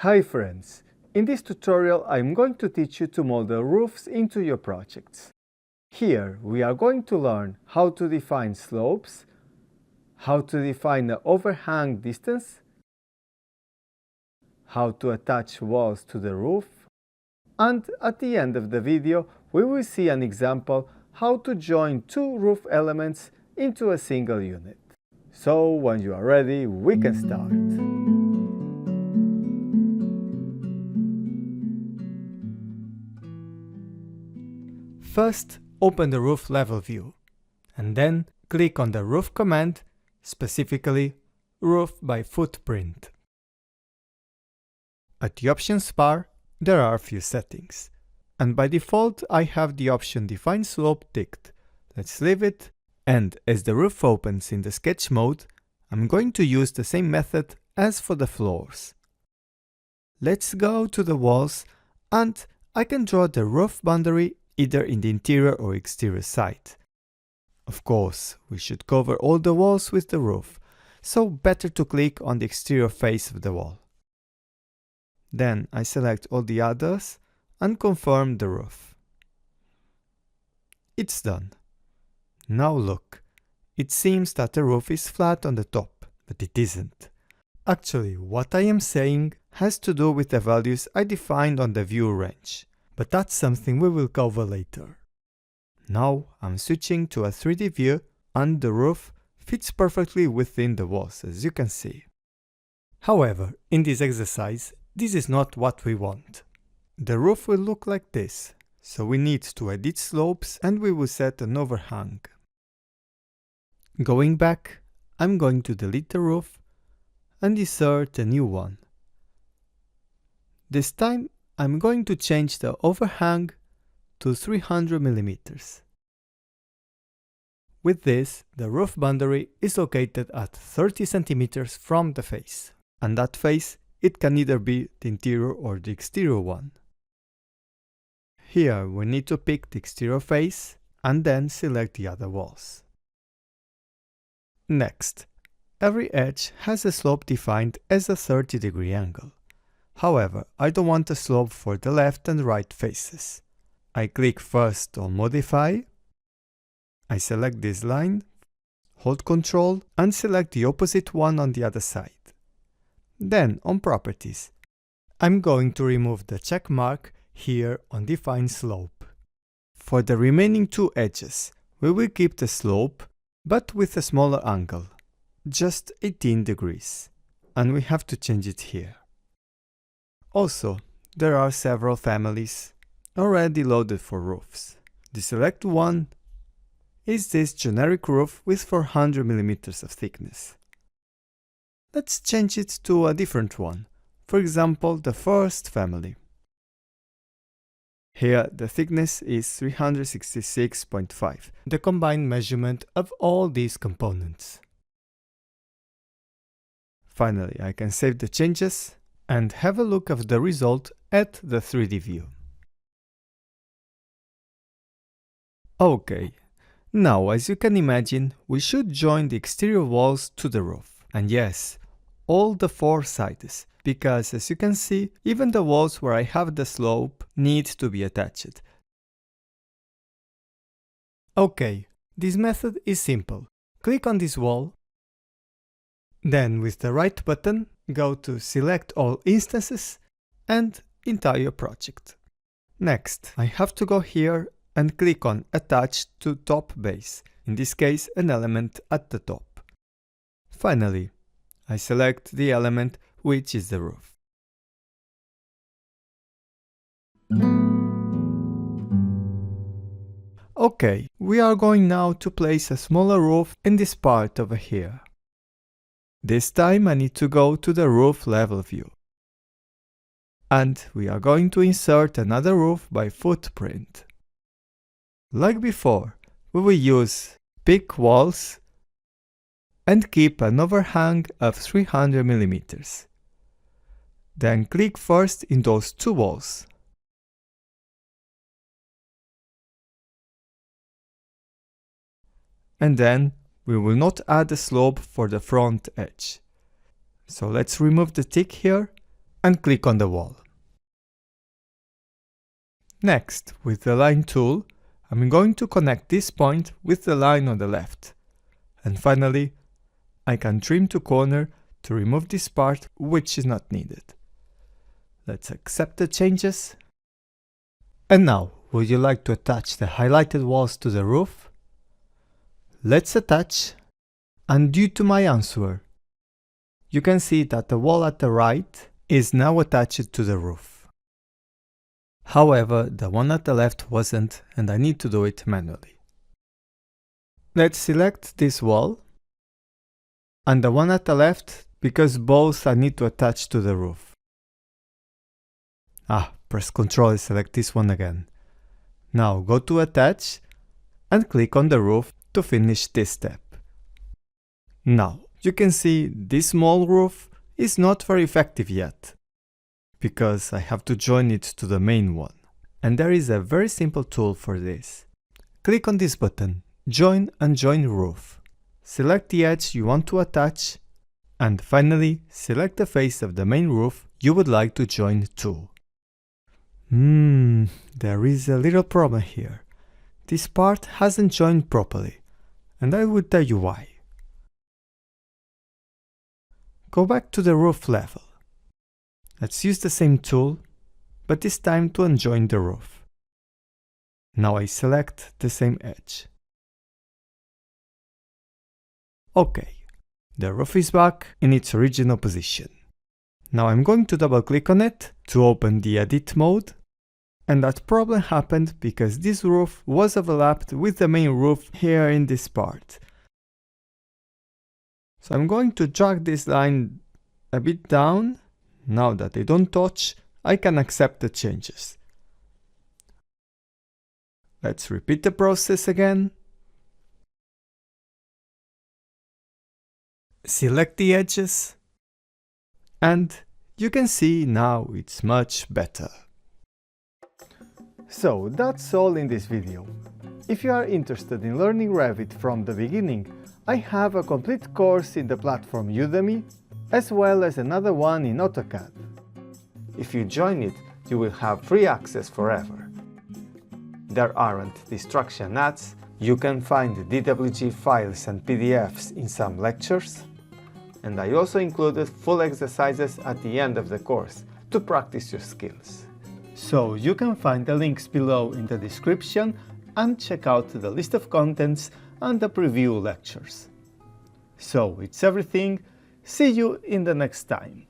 Hi friends! In this tutorial I'm going to teach you to model roofs into your projects. Here we are going to learn how to define slopes, how to define the overhang distance, how to attach walls to the roof, and at the end of the video we will see an example how to join two roof elements into a single unit. So when you are ready, we can start. First, open the roof level view, and then click on the roof command, specifically roof by footprint. At the options bar, there are a few settings, and by default I have the option define slope ticked. Let's leave it, and as the roof opens in the sketch mode, I'm going to use the same method as for the floors. Let's go to the walls, and I can draw the roof boundary either in the interior or exterior side. Of course, we should cover all the walls with the roof, so better to click on the exterior face of the wall. Then I select all the others and confirm the roof. It's done. Now look, it seems that the roof is flat on the top, but it isn't. Actually, what I am saying has to do with the values I defined on the view range. But that's something we will cover later. Now I'm switching to a 3D view and the roof fits perfectly within the walls, as you can see. However, in this exercise, this is not what we want. The roof will look like this, so we need to edit slopes and we will set an overhang. Going back, I'm going to delete the roof and insert a new one. This time, I'm going to change the overhang to 300 mm. With this, the roof boundary is located at 30 cm from the face. And that face, it can either be the interior or the exterior one. Here we need to pick the exterior face and then select the other walls. Next, every edge has a slope defined as a 30-degree angle. However, I don't want a slope for the left and right faces. I click first on Modify, I select this line, hold Ctrl and select the opposite one on the other side. Then on Properties, I'm going to remove the check mark here on Define Slope. For the remaining two edges, we will keep the slope, but with a smaller angle, just 18 degrees, and we have to change it here. Also, there are several families already loaded for roofs. The select one is this generic roof with 400 mm of thickness. Let's change it to a different one, for example the first family. Here the thickness is 366.5, the combined measurement of all these components. Finally, I can save the changes and have a look at the result at the 3D view. Okay, now as you can imagine, we should join the exterior walls to the roof. And yes, all the four sides, because as you can see, even the walls where I have the slope need to be attached. Okay, this method is simple. Click on this wall, then with the right button, go to Select All Instances and Entire Project. Next, I have to go here and click on Attach to Top Base, in this case an element at the top. Finally, I select the element which is the roof. Okay, we are going now to place a smaller roof in this part over here. This time I need to go to the roof level view. And we are going to insert another roof by footprint. Like before, we will use pick walls and keep an overhang of 300 mm. Then click first in those two walls. And then we will not add a slope for the front edge. So let's remove the tick here and click on the wall. Next, with the line tool, I'm going to connect this point with the line on the left. And finally, I can trim to corner to remove this part which is not needed. Let's accept the changes. And now, would you like to attach the highlighted walls to the roof? Let's attach, and due to my answer, you can see that the wall at the right is now attached to the roof. However, the one at the left wasn't, and I need to do it manually. Let's select this wall, and the one at the left, because both I need to attach to the roof. Press Ctrl and select this one again. Now go to Attach, and click on the roof to finish this step. Now, you can see this small roof is not very effective yet, because I have to join it to the main one. And there is a very simple tool for this. Click on this button, Join and Join Roof. Select the edge you want to attach, and finally select the face of the main roof you would like to join to. There is a little problem here. This part hasn't joined properly, and I will tell you why. Go back to the roof level. Let's use the same tool, but this time to unjoin the roof. Now I select the same edge. OK, the roof is back in its original position. Now I'm going to double click on it to open the edit mode, and that problem happened because this roof was overlapped with the main roof here in this part. So I'm going to drag this line a bit down. Now that they don't touch, I can accept the changes. Let's repeat the process again. Select the edges, and you can see now it's much better. So that's all in this video. If you are interested in learning Revit from the beginning, I have a complete course in the platform Udemy, as well as another one in AutoCAD. If you join it, you will have free access forever. There aren't distraction ads, you can find DWG files and PDFs in some lectures, and I also included full exercises at the end of the course to practice your skills. So you can find the links below in the description and check out the list of contents and the preview lectures. So it's everything. See you in the next time.